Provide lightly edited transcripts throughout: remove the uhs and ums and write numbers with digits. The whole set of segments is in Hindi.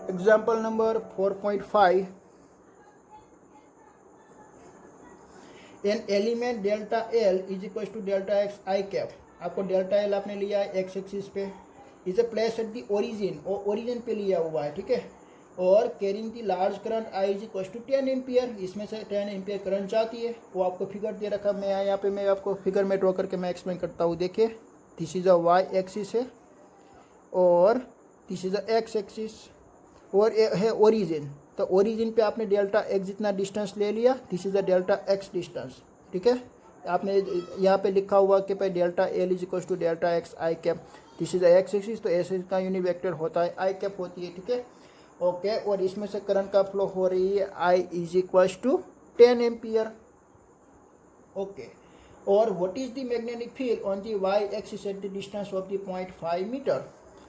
Example number 4.5. An element delta L is equal to delta x I cap. आपको डेल्टा एल आपने लिया है एक्स एक्सिस पे, इसे प्लेस एट दी ओरिजिन, और ओरिजिन पे लिया हुआ है, ठीक है। और carrying the large current I is equal to 10 ampere, इसमें से 10 एम्पियर करंट जाती है। वो आपको फिगर दे रखा, मैं यहाँ पे मैं आपको फिगर में ड्रॉ करके मैं एक्सप्लेन करता हूँ। देखिए, this is a Y axis है और this is a X axis, और है ओरिजिन। तो ओरिजिन पे आपने डेल्टा एक्स जितना डिस्टेंस ले लिया, this is a delta X distance, ठीक है। आपने यहाँ पे लिखा हुआ कि भाई delta L is equal to delta X I cap, this is X axis, तो ऐसे का यूनिट वेक्टर होता है आई कैप होती है, ठीक है। ओके, और इसमें से करंट का फ्लो हो रही है I is equal to 10 ampere. Okay, और what is the magnetic field on the Y axis at the distance of the 0.5 metre.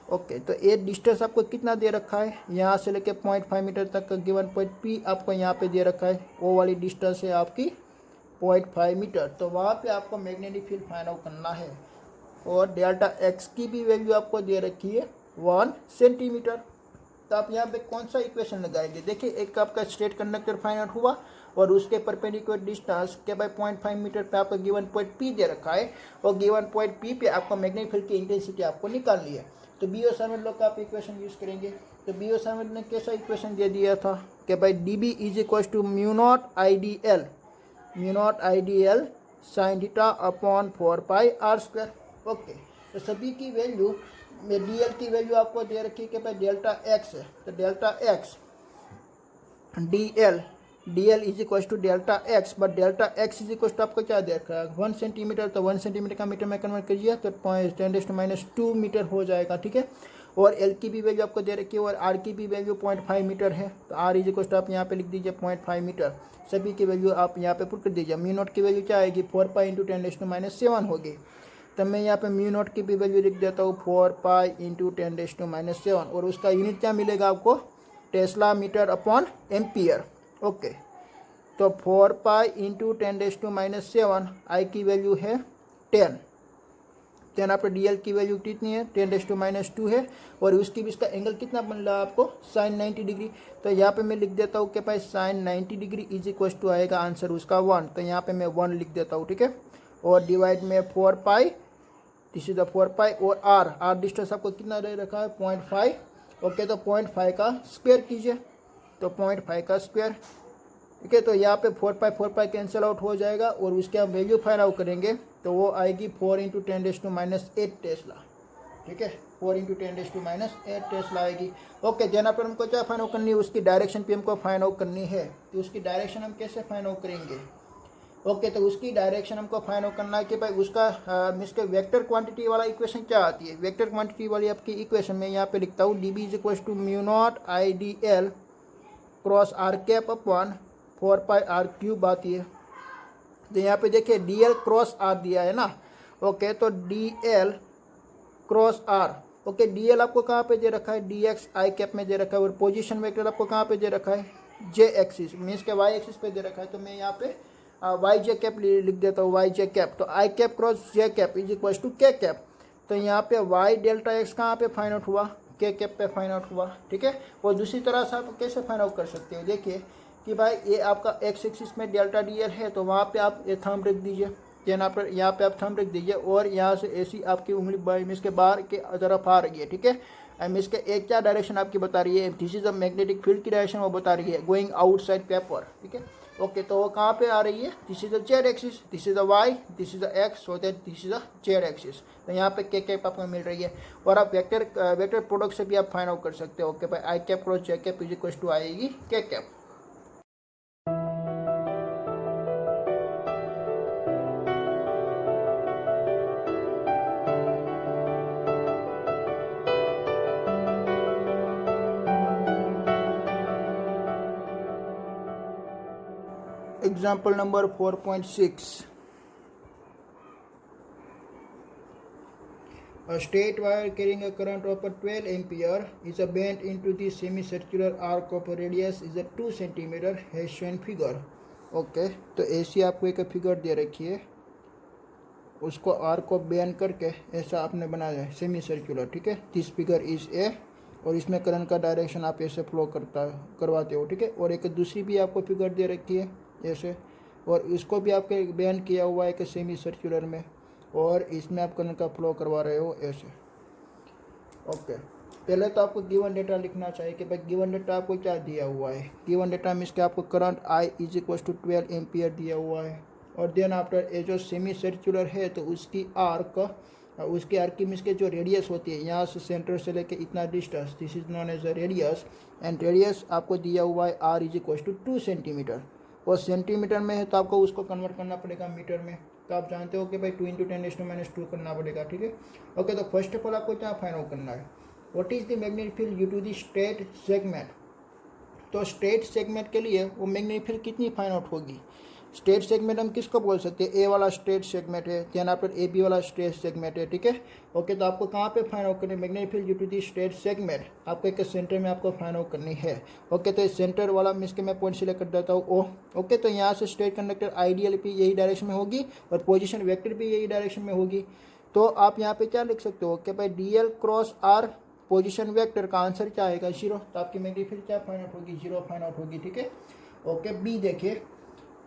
Okay, तो ये डिस्टेंस आपको कितना दे रखा है, यहाँ से लेके 0.5 मीटर तक का गिवन पॉइंट पी आपको यहाँ पे दे रखा है, वो वाली डिस्टेंस है आपकी 0.5 मीटर। तो वहाँ पे आपको मैग्नेटिक फील्ड फाइंड आउट करना है, और डेल्टा एक्स की भी वैल्यू आपको दे रखी है 1 सेंटीमीटर। तो आप यहाँ पे कौन सा इक्वेशन लगाएंगे, देखिए एक आपका स्ट्रेट कंडक्टर फाइंड आउट हुआ, और उसके परपेंडिकुलर डिस्टेंस के बाय 0.5 मीटर पे आपको गिवन पॉइंट पी दे रखा है, और गिवन पॉइंट पी पे आपको मैग्नेटिक फील्ड की इंटेंसिटी आपको निकालनी है। तो बीओ सार्वेट लॉ का आप इक्वेशन यूज करेंगे। तो बीओ सार्वेट ने कैसा इक्वेशन दे दिया था कि भाई D B is equal to mu naught I D L sine theta upon 4 pi R square. Okay, तो सभी की वैल्यू में डी एल की वैल्यू आपको दे रखी है कि भाई डेल्टा एक्स है, तो delta X D L is equal to delta X, but delta X is equal to आपको क्या दे रखा है 1 सेंटीमीटर, तो 1 सेंटीमीटर का मीटर में कन्वर्ट कीजिए तो 10⁻² मीटर हो जाएगा, ठीक है। और एल की भी वैल्यू आपको दे रखी है, और आर की भी वैल्यू 0.5 मीटर है, तो आर इज इक्वल टू आप यहाँ पे लिख दीजिए 0.5 मीटर। सभी की वैल्यू आप यहाँ पे पुट कर दीजिए। म्यू नॉट की वैल्यू क्या आएगी 4 पाई इंटू 10⁻7 होगी। तब मैं यहाँ पे म्यू नॉट की भी वैल्यू लिख देता हूँ 4 पाई इंटू 10⁻7, और उसका यूनिट क्या मिलेगा आपको tesla metre upon ampere. Okay, तो 4 पाई इंटू 10⁻7, आई की वैल्यू है 10, देन आपको डी एल की वैल्यू कितनी है 10⁻2 है, और उसकी भी इसका एंगल कितना बन रहा है आपको साइन 90 डिग्री। तो यहाँ पे मैं लिख देता हूँ कि भाई sine 90 degree is equal to आएगा आंसर उसका 1, तो यहाँ पे मैं 1 लिख देता हूँ, ठीक है। और डिवाइड में 4 पाई, दिस इज द 4 पाई, और आर डिस्टेंस आपको कितना दे रखा है 0.5। ओके, तो 0.5 का स्क्वायर कीजिए, तो 0.5 का स्क्वायर, ठीक है। तो यहाँ पे 4 पाई कैंसिल आउट हो जाएगा, और उसके हम वैल्यू फाइंड आउट करेंगे तो वो आएगी 4 इंटू 10⁻8 टेस्ला, ठीक है। 4 इंटू 10⁻8 टेस्ला आएगी। ओके, देन पर हमको क्या फाइंड आउट करनी है, उसकी डायरेक्शन पे हमको फाइंड आउट करनी है। तो उसकी डायरेक्शन हम कैसे फाइंड आउट करेंगे। ओके, तो उसकी डायरेक्शन हमको फाइंड आउट करना है कि भाई उसका इसके वेक्टर क्वांटिटी वाला इक्वेशन क्या आती है। वेक्टर क्वांटिटी वाली आपकी इक्वेशन में यहाँ पे लिखता हूँ D B is equal to mu naught I D L cross R cap upon 4 pi R cube आती है। तो यहाँ पे देखिए डी एल क्रॉस आर दिया है ना। ओके, तो D L cross R, okay, D L आपको कहाँ पे दे रखा है डी एक्स आई कैप में दे रखा है, और पोजीशन वेक्टर आपको कहाँ पे दे रखा है जे एक्सिस मीन्स के वाई एक्सिस पे दे रखा है। तो मैं यहाँ पे वाई जे कैप लिख देता हूँ, वाई जे कैप, तो I cap cross J cap is equal to K cap. तो यहाँ पे वाई डेल्टा एक्स कहाँ पे फाइंड आउट हुआ के कैप पे फाइंड आउट हुआ, ठीक है। और दूसरी तरह से आप कैसे फाइंड आउट कर सकते हो, देखिए कि भाई ये आपका एक्स एक्सिस में डेल्टा डी एल है, तो वहाँ पे आप ये थंब रख दीजिए, यहाँ पे आप थंब रख दीजिए, और यहाँ से ऐसी आपकी उंगली मिस के बाहर के तरफ आ रही है, ठीक है। मिस के एक क्या डायरेक्शन आपकी बता रही है, this is a magnetic field की डायरेक्शन वो बता रही है गोइंग आउटसाइड पेपर, ठीक है। ओके, तो वो कहाँ पे आ रही है, this is a Z axis, this is a Y, this is a X, so that this is a Z axis. तो यहाँ पे के कैप आपको मिल रही है, और आप वेक्टर प्रोडक्ट से भी आप फाइंड आउट कर सकते हो। ओके भाई, I cap cross J cap is equal to आएगी K cap. Example number 4.6. A straight wire carrying a current of 12 ampere is bent into the semicircular arc of radius is a 2 centimeter has shown figure. Okay, तो ऐसी आपको एक फिगर दे रखी है, उसको आर्क को बेंड करके ऐसा आपने बनाया है सेमी सर्कुलर, ठीक है। दिस फिगर इज ए और इसमें करंट का डायरेक्शन आप ऐसे फ्लो करवाते हो, ठीक है। और एक दूसरी भी आपको फिगर दे रखी है ऐसे, और इसको भी आपके बैंड किया हुआ है कि सेमी सर्कुलर में, और इसमें आप करंट का फ्लो करवा रहे हो ऐसे। ओके, पहले तो आपको गिवन डेटा लिखना चाहिए कि भाई गिवन डेटा आपको क्या दिया हुआ है। गिवन डेटा मीन्स कि आपको current I is equal to 12 ampere दिया हुआ है, और देन आफ्टर ये जो सेमी सर्कुलर है तो उसकी आर्क की मीन्स के जो रेडियस होती है यहाँ से सेंटर से लेके इतना distance, this is known as a radius, and radius आपको दिया हुआ है R is equal to 2 centimetre, और सेंटीमीटर में है तो आपको उसको कन्वर्ट करना पड़ेगा मीटर में। तो आप जानते हो कि भाई 2 × 10⁻² करना पड़ेगा, ठीक है। ओके, तो फर्स्ट ऑफ ऑल आपको क्या फाइंड आउट करना है, what is the magnetic field due to the straight segment. तो स्ट्रेट सेगमेंट के लिए वो मैग्नेटिक फील्ड कितनी फाइंड आउट होगी। स्ट्रेट सेगमेंट हम किसको बोल सकते हैं, ए वाला स्ट्रेट सेगमेंट है, देन आफ्टर ए बी वाला स्ट्रेट सेगमेंट है, ठीक है। ओके, तो आपको कहाँ पे फाइंड आउट करनी है magnetic field due to the straight segment, आपको एक सेंटर में आपको फाइंड आउट करनी है। ओके, तो सेंटर वाला मीन्स के मैं पॉइंट सिलेक्ट कर देता हूँ ओ। ओके, तो यहाँ से स्ट्रेट कंडक्टर आइडियल भी यही डायरेक्शन में होगी और पोजिशन वेक्टर भी यही डायरेक्शन में होगी। तो आप यहाँ पे क्या लिख सकते हो कि भाई DL cross R position vector का आंसर क्या आएगा 0, तो आपकी मैग्नेटिक फील्ड क्या फाइंड आउट होगी 0 फाइंड आउट होगी, ठीक है। ओके, बी देखिए,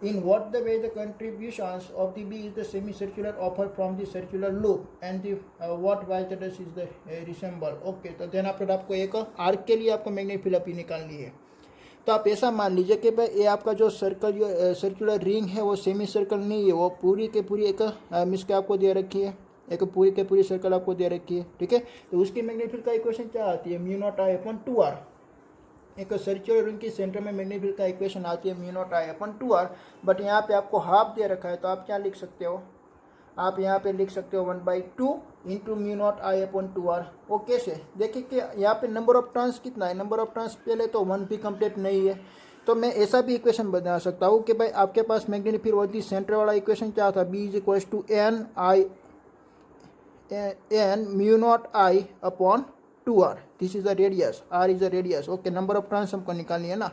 in what the way the contributions of the B is the semicircular offer from the circular loop and the what y is the resemble। Okay, तो देन आपको एक आर्क के लिए आपको मैग्नेटिक फील्ड अपनी निकालनी है। तो आप ऐसा मान लीजिए कि भाई ये आपका जो सर्कुलर रिंग है वो सेमी सर्कल नहीं है, वो पूरी के पूरी एक मिस के आपको दे रखी है, एक पूरी के पूरी सर्कल आपको दे रखी है, ठीक है। तो उसकी मैग्नेटिक फील्ड का इक्वेशन क्या आती है, μ0I/2R। एक सर्कुलर रिंग की सेंटर में मैग्नेटिक फील्ड का इक्वेशन आती है μ0I/2R, बट यहाँ पे आपको हाफ दे रखा है, तो आप क्या लिख सकते हो, आप यहाँ पे लिख सकते हो 1/2 इंटू μ0I/2R। वो कैसे, देखिए कि यहाँ पे नंबर ऑफ टर्न्स कितना है, नंबर ऑफ टर्न्स पहले तो 1 भी कंप्लीट नहीं है, तो मैं ऐसा भी इक्वेशन बना सकता हूँ कि भाई आपके पास मैग्नेटिक फील्ड होती सेंटर वाला इक्वेशन क्या था, B is equal to n μ0I/2R, this is the radius, R is the radius. Okay, number of turns हमको निकालनी है ना।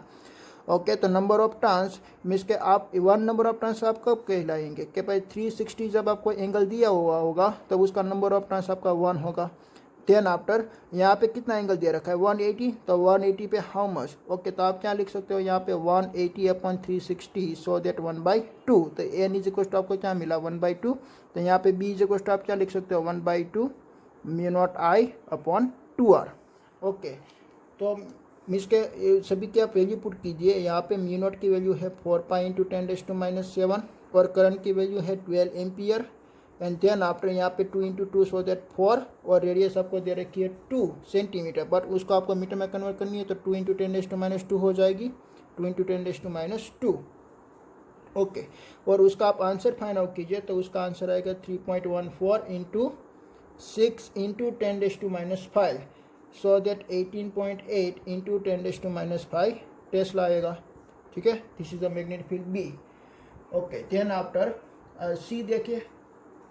ओके, तो नंबर ऑफ टर्न्स मीन्स के आप 1 नंबर ऑफ टर्न्स आप कब कहलाएंगे कि भाई 360 जब आपको एंगल दिया हुआ होगा तब उसका नंबर ऑफ टर्न्स आपका 1 होगा। देन आफ्टर यहाँ पे कितना एंगल दे रखा है 180, तो 180 पे हाउ मच। ओके, तो आप क्या लिख सकते हो यहाँ पे 180/360 सो दैट 1/2, तो n इज इक्वल टू आपको क्या मिला 1/2, तो यहाँ पे b इज इक्वल टू आप क्या लिख सकते हो 1/2 μ0I/2R। ओके, तो मीन्स के सभी की आप वैल्यू पुट कीजिए, यहाँ पे μ0 की वैल्यू है 4 pi × 10⁻⁷ और करंट की वैल्यू है 12 एम्पियर, एंड देन आफ्टर यहाँ पे 2 × 2 सो दैट 4, और रेडियस आपको दे रखी है 2 सेंटीमीटर, बट उसको आपको मीटर में कन्वर्ट करनी है, तो 2 × 10⁻² हो जाएगी, 2 × 10⁻²। ओके, और उसका आप आंसर फाइंड आउट कीजिए, तो उसका आंसर आएगा 3.14 × 6 × 10⁻⁵, सो दैट 18.8 × 10⁻⁵ टेस्ला आएगा, ठीक है। This is the magnetic field B. Okay, then after सी देखिए,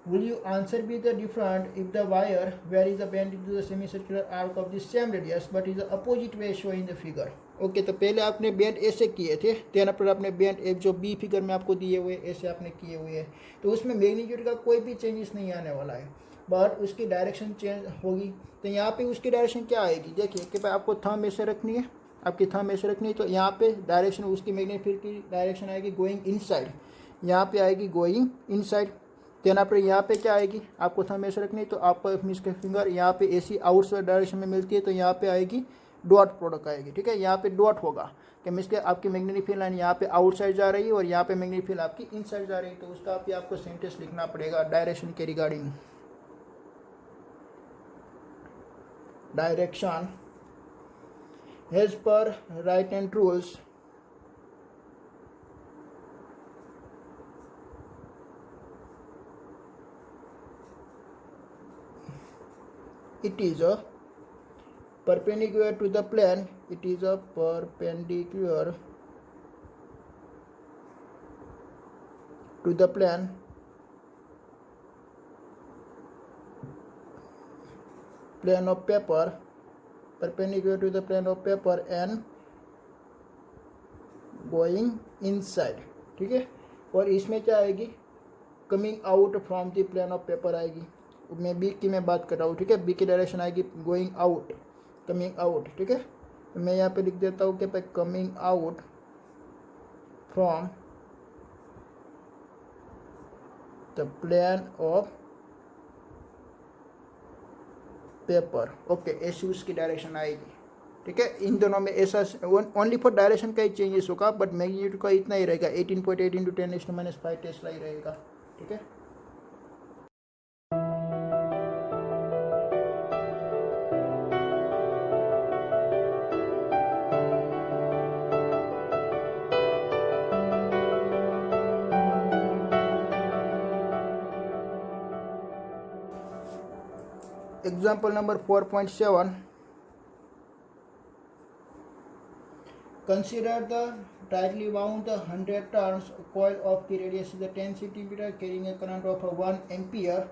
will you answer be the different if the wire where is the bend into the semicircular arc of the same radius but is the opposite way shown in the figure। Okay, तो पहले आपने बेंड ऐसे किए थे, देन आफ्टर आपने बेंड एक जो बी फिगर में आपको दिए हुए ऐसे आपने किए हुए हैं, तो उसमें मैग्नीट्यूड का कोई भी चेंजेस नहीं आने वाला है, बट उसकी डायरेक्शन चेंज होगी। तो यहाँ पे उसकी डायरेक्शन क्या आएगी, देखिए कि भाई आपको थंब ऐसे रखनी है, आपकी थंब ऐसे रखनी है, तो यहाँ पे डायरेक्शन उसकी मैग्नेटिक फील्ड की डायरेक्शन आएगी गोइंग इनसाइड, यहाँ पे आएगी गोइंग इनसाइड। देन आपको यहाँ पे क्या आएगी, आपको थंब ऐसे रखनी है, तो आपको मीन्स के फिंगर यहाँ पे ऐसी आउटसाइड डायरेक्शन में मिलती है, तो यहाँ पे आएगी डॉट प्रोडक्ट आएगी, ठीक है। यहाँ पे डॉट होगा कि मीन्स के आपकी मैग्नेटिक फील्ड लाइन यहाँ पे आउटसाइड जा रही है और यहाँ पे मैग्नेटिक फील्ड आपकी इनसाइड जा रही है, तो उसका भी आपको सेंटेंस लिखना पड़ेगा डायरेक्शन के रिगार्डिंग। डायरेक्शन एज पर right hand rules it is a perpendicular to the plane, it is a perpendicular to the plane of paper, perpendicular to the plane of paper and going inside, ठीक है। और इसमें क्या आएगी, coming out from the plane of paper आएगी। मैं बी की मैं बात कर रहा हूँ, ठीक है। बी की डायरेक्शन आएगी गोइंग आउट, कमिंग आउट, ठीक है। तो मैं यहाँ पे लिख देता हूँ कि भाई coming out from the plane of paper, okay, ऐसी उसकी डायरेक्शन आएगी, ठीक है। इन दोनों में ऐसा ओनली फॉर डायरेक्शन का ही चेंजेस होगा, बट मैग्नीट्यूड का इतना ही रहेगा, 18.8 इंटू 10⁻⁵ टेस्ला ही रहेगा, ठीक है। Example number 4.7. Consider the tightly wound 100 turns coil of the radius is 10 cm carrying a current of 1 ampere.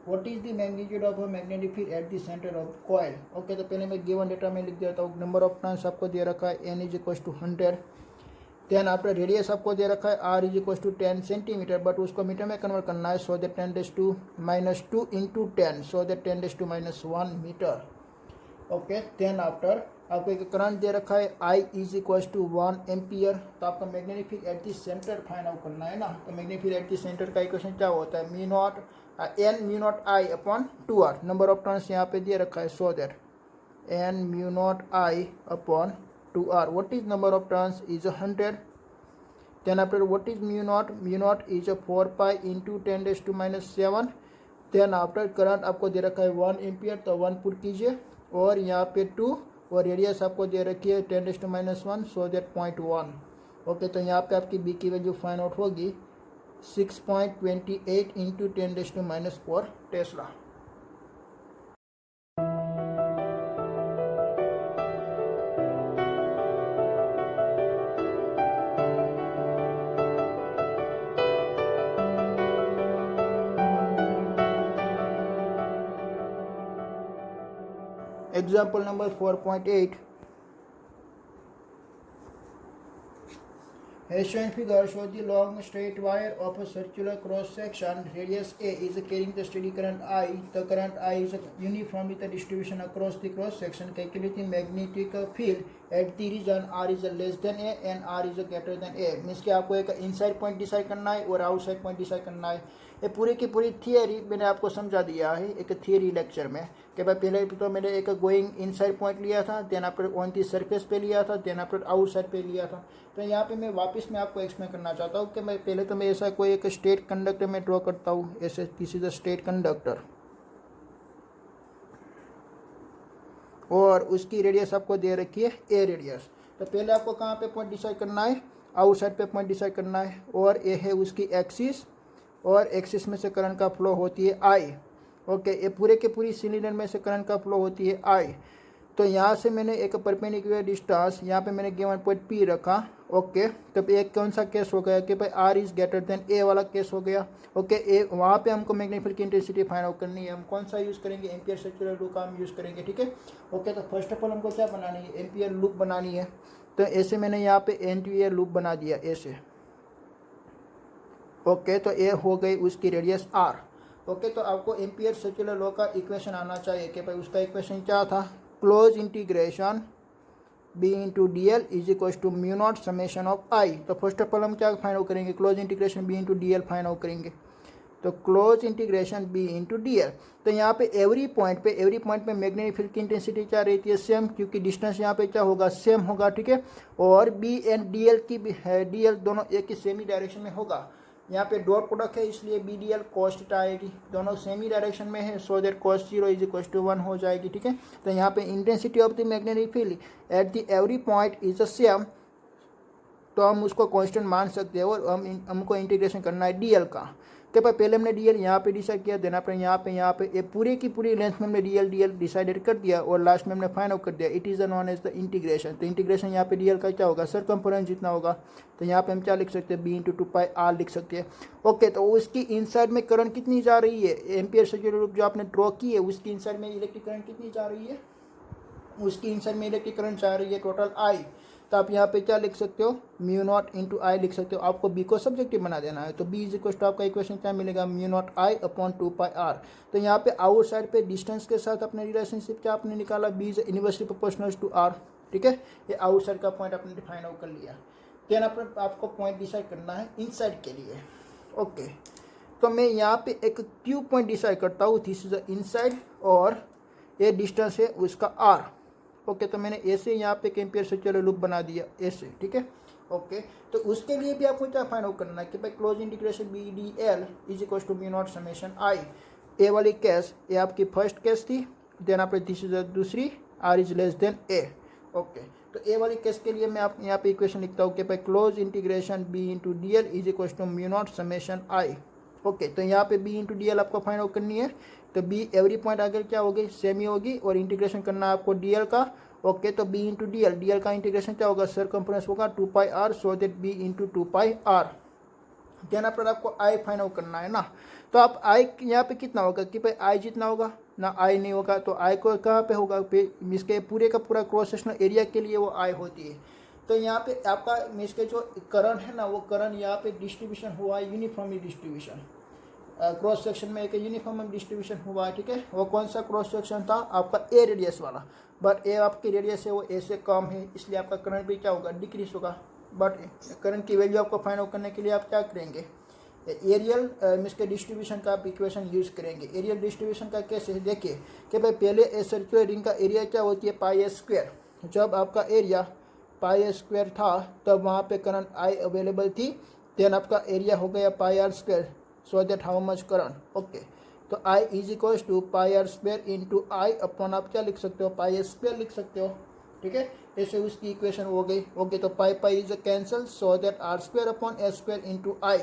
What is the magnitude of a magnetic field at the center of coil? Okay, तो पहले मैं गिवन डेटा में लिख देता हूँ। नंबर ऑफ टर्न्स आपको दे रखा है n is equal to 100। Then after radius आपको दे रखा है r is equal to 10 centimetre, but उसको मीटर में कन्वर्ट करना है, so that 10⁻² into 10, so that 10⁻⁻1 metre. Okay, then after आपको एक करंट दे रखा है I is equal to 1 ampere. तो आपका magnetic field at the centre find out करना है ना। तो magnetic field at the centre का इक्वेशन क्या होता है, n μ0 I upon 2r। Number of turns यहाँ पे दे रखा है, so that n μ0 I upon 2r। What is number of turns is 100। Then after what is μ0 is 4 pi into 10⁻⁷। Then after current आपको दे रखा है 1 एम्पियर, तो 1 पुट कीजिए, और यहाँ पे 2, और रेडियस आपको दे रखी है 10⁻⁻1, सो दैट 0.1। ओके, तो यहाँ पे आपकी बी की वैल्यू फाइंड आउट होगी 6.28 into 10⁻⁴ Tesla. Example number 4.8. A shown figure shows the long straight wire of a circular cross section. Radius A is carrying the steady current I. The current I is uniformly the distribution across the cross section. Calculate the magnetic field at the region R is less than A and R is greater than A. Means कि आपको एक इनसाइड पॉइंट डिसाइड करना है और आउटसाइड पॉइंट डिसाइड करना है। ये पूरी की पूरी थियरी मैंने आपको समझा दिया है एक थियरी लेक्चर में, कि भाई पहले तो मैंने एक गोइंग इनसाइड पॉइंट लिया था, then after on the surface पे लिया था, देन आफ्टर आउटसाइड पे लिया था। तो यहाँ पे मैं वापस में आपको एक्सप्लेन करना चाहता हूँ कि मैं पहले तो मैं ऐसा कोई एक स्टेट कंडक्टर में ड्रॉ करता हूँ, ऐसे this is the state conductor, और उसकी रेडियस आपको दे रखी है ए रेडियस। तो पहले आपको कहाँ पे पॉइंट डिसाइड करना है, आउटसाइड पे पॉइंट डिसाइड करना है, और ए है उसकी एक्सिस, और एक्सिस में से करंट का फ्लो होती है आई। ओके, ये पूरे के पूरी सिलेंडर में से करंट का फ्लो होती है आई। तो यहाँ से मैंने एक परपेंडिकुलर डिस्टेंस, यहाँ पे मैंने गिवन पॉइंट पी रखा। ओके, तब एक कौन सा केस हो गया कि भाई आर इज ग्रेटर देन ए वाला केस हो गया। ओके, ए वहाँ पे हमको मैग्नेटिक फील्ड की इंटेंसिटी फाइंड आउट करनी है। हम कौन सा यूज़ करेंगे, एम्पियर सर्कुलर लूप का हम यूज़ करेंगे, ठीक है। ओके, तो फर्स्ट ऑफ ऑल हमको क्या बनानी है, एम्पियर लूप बनानी है। तो ऐसे मैंने यहाँ पे एम्पियर लूप बना दिया ऐसे। ओके, तो ए हो गई उसकी रेडियस आर। ओके, तो आपको एम्पियर सर्कुलर लॉ का इक्वेशन आना चाहिए कि भाई उसका इक्वेशन क्या था, close integration B into D L is equal to μ0 summation of I. तो फर्स्ट ऑफ ऑल हम क्या फाइंड आउट करेंगे, close integration B into D L find out करेंगे। तो close integration B into D L, तो यहाँ पे एवरी पॉइंट पे मैग्नेटिक फील्ड की इंटेंसिटी क्या रहती है, सेम, क्योंकि डिस्टेंस यहाँ पे क्या होगा, सेम होगा, ठीक है। और बी एंड डी एल की भी है, डी एल दोनों एक ही सेमी डायरेक्शन में होगा। यहाँ पे डॉट प्रोडक्ट है, इसलिए B D L cos theta आएगी, दोनों सेमी डायरेक्शन में है, so that cos 0 is equal to 1 हो जाएगी, ठीक है। तो यहाँ पे intensity of the magnetic field at the every point is the same, तो हम उसको कांस्टेंट मान सकते हैं, और हमको इंटीग्रेशन करना है डी एल का। तो पहले हमने डी एल यहाँ पे डिसाइड किया, देना पर यहाँ पे ये पूरी की पूरी लेंथ में हमने डी एल डिसाइडेड कर दिया, और लास्ट में हमने फाइंड आउट कर दिया। It is known as the integration. तो इंटीग्रेशन यहाँ पे डी एल का क्या होगा, सरकमफरेंस जितना होगा। तो यहाँ पे हम क्या लिख सकते हैं, बी इंटू 2πr लिख सकते हैं। ओके, तो उसकी इनसाइड में करंट कितनी जा रही है, एम्पियर सर्कुलर लूप जो आपने ड्रॉ की है उसकी इनसाइड में इलेक्ट्रिक करंट कितनी जा रही है, उसकी इनसाइड में इलेक्ट्रिक करंट जा रही है टोटल आई। तो आप यहाँ पे क्या लिख सकते हो, म्यू नॉट इंटू आई लिख सकते हो। आपको बी को सब्जेक्टिव बना देना है, तो बी इज इक्वल टू आपका इक्वेशन क्या मिलेगा, म्यू नॉट आई अपॉन 2πr। तो यहाँ पे आउट साइड पे डिस्टेंस के साथ अपने रिलेशनशिप क्या आपने निकाला, B is inversely proportional to R. ठीक है, ये आउट साइड का पॉइंट आपने डिफाइन आउट कर लिया। देन आपको पॉइंट डिसाइड करना है इनसाइड के लिए। ओके, तो मैं यहाँ पे एक क्यू पॉइंट डिसाइड करता हूँ, दिस इज इनसाइड, और ये डिस्टेंस है उसका आर। ओके, तो मैंने ऐसे यहाँ पे कंपेयर से चलो लूप बना दिया ऐसे। ठीक है, ओके, तो उसके लिए भी आपको क्या फाइंड आउट करना है कि भाई close integration B D L is equal to mu naught summation I. A वाली केस, ये आपकी फर्स्ट केस थी, देन आपने दिस इज दूसरी, R is less than A. Okay, तो ए वाली केस के लिए मैं आप यहाँ पे इक्वेशन लिखता हूँ कि भाई close integration B into D L is equal to mu naught summation I. Okay, तो यहाँ पे बी इंटू डी एल आपको फाइंड आउट करनी है, तो बी एवरी पॉइंट आगे क्या होगी, सेम ही होगी, और इंटीग्रेशन करना है आपको डी एल का। ओके, तो बी इंटू डी एल का इंटीग्रेशन क्या होगा, सर्कम्फ्रेंस होगा 2πr, so that B into 2πr। देना पर आपको आई फाइंड आउट करना है ना, तो आप आई यहाँ पे कितना होगा कि भाई आई जितना होगा ना, आई नहीं होगा, तो आई को कहाँ पे होगा, इसके पूरे का पूरा क्रॉस सेक्शनल एरिया के लिए वो आई होती है। तो यहाँ पे आपका इसके जो करंट है ना, वो करंट यहाँ पे डिस्ट्रीब्यूशन हुआ है, यूनिफॉर्मली डिस्ट्रीब्यूशन, क्रॉस सेक्शन में एक यूनिफॉर्म डिस्ट्रीब्यूशन हुआ है। ठीक है, वो कौन सा क्रॉस सेक्शन था, आपका ए रेडियस वाला, बट ए आपकी रेडियस है वो ए से कम है, इसलिए आपका करंट भी क्या होगा, डिक्रीज होगा। बट करंट की वैल्यू आपको फाइंड आउट करने के लिए आप क्या करेंगे, एरियल इसके डिस्ट्रीब्यूशन का आप इक्वेशन यूज़ करेंगे। एरियल डिस्ट्रीब्यूशन का कैसे है, देखिए कि भाई पहले ए सर्कुलर रिंग का एरिया क्या होती है, पाई स्क्वायर। जब आपका एरिया पाई स्क्वायर था तब वहाँ पे करंट आई अवेलेबल थी, देन आपका एरिया हो गया pi R square, so that how much current. Okay, तो I is equal to pi R square into I upon आप क्या लिख सकते हो, पाई स्क्वायर लिख सकते हो। ठीक है, ऐसे उसकी इक्वेशन हो गई। ओके, तो pi pi is a cancel, so that R square upon S square into I,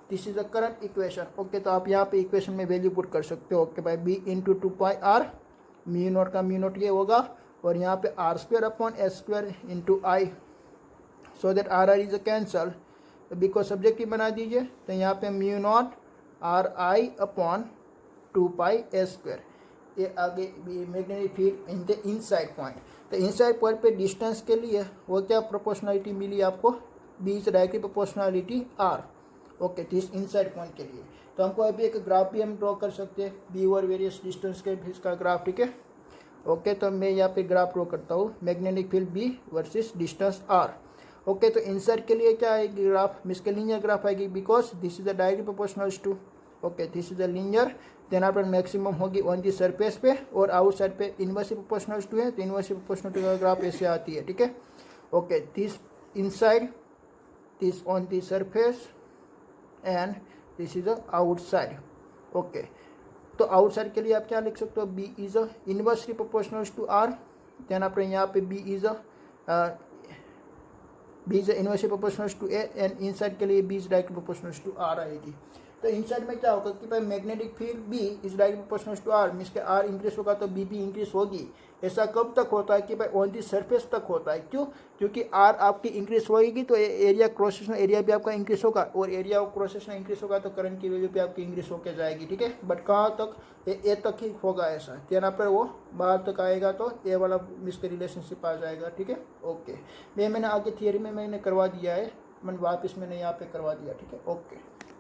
this is a current equation. Okay, तो आप यहाँ पे इक्वेशन में वैल्यू पुट कर सकते हो। ओके भाई, B into 2πr, mu naught का म्यू नोट ये होगा, और यहाँ पे R square upon S square into I, so that R R is a cancel, B को सब्जेक्टिव बना दीजिए, तो यहाँ पे mu naught R I upon 2πs²। ये आगे magnetic field in the inside point, तो इनसाइड पॉइंट पे डिस्टेंस के लिए वो क्या प्रोपोर्शनलिटी मिली आपको, B is directly proportionality are. Okay, this inside point के लिए तो हमको अभी एक ग्राफ भी हम ड्रॉ कर सकते हैं, बी और वेरियस डिस्टेंस के इसका ग्राफ। ठीक है, ओके, तो मैं यहाँ पे ग्राफ ड्रॉ करता हूँ, magnetic field B versus distance R. Okay, तो इनसाइड के लिए क्या आएगी ग्राफ, इसके लीनियर ग्राफ आएगी, because this is the directly proportional to. Okay, this is the linear, then आप मैक्सिमम होगी ऑन दी सरफेस पे, और आउटसाइड पे इनवर्सली प्रोपोर्शनल टू है, तो इनवर्सली प्रोपोर्शनल टू का ग्राफ ऐसे आती है। ठीक है, okay, this inside, this on the surface, and this is outside. Okay, तो आउटसाइड के लिए आप क्या लिख सकते हो, B is inversely proportional to R, then आप यहाँ पे B is inversely proportional to A, and inside के लिए B is directly proportional to R आएगी। तो इनसाइड में क्या होगा कि भाई magnetic field B is directly proportional to R, means के आर इंक्रीज होगा तो बी भी इंक्रीज होगी। ऐसा कब तक होता है कि भाई ऑन दी सरफेस तक होता है, क्यों, क्योंकि आर आपकी इंक्रीज होगी तो एरिया क्रॉस सेक्शनल एरिया भी आपका इंक्रीज होगा, और एरिया क्रॉस सेक्शनल इंक्रीज होगा तो करंट की वैल्यू भी आपकी इंक्रीज होकर जाएगी। ठीक है, बट कहाँ तक, ए तक ही होगा ऐसा, यहाँ पर वो बाहर तक आएगा तो ए वाला इसके रिलेशनशिप आ जाएगा। ठीक है, ओके, मैंने आगे थियरी में मैंने करवा दिया है, मैंने वापस मैंने यहाँ पे करवा दिया। ठीक है, ओके।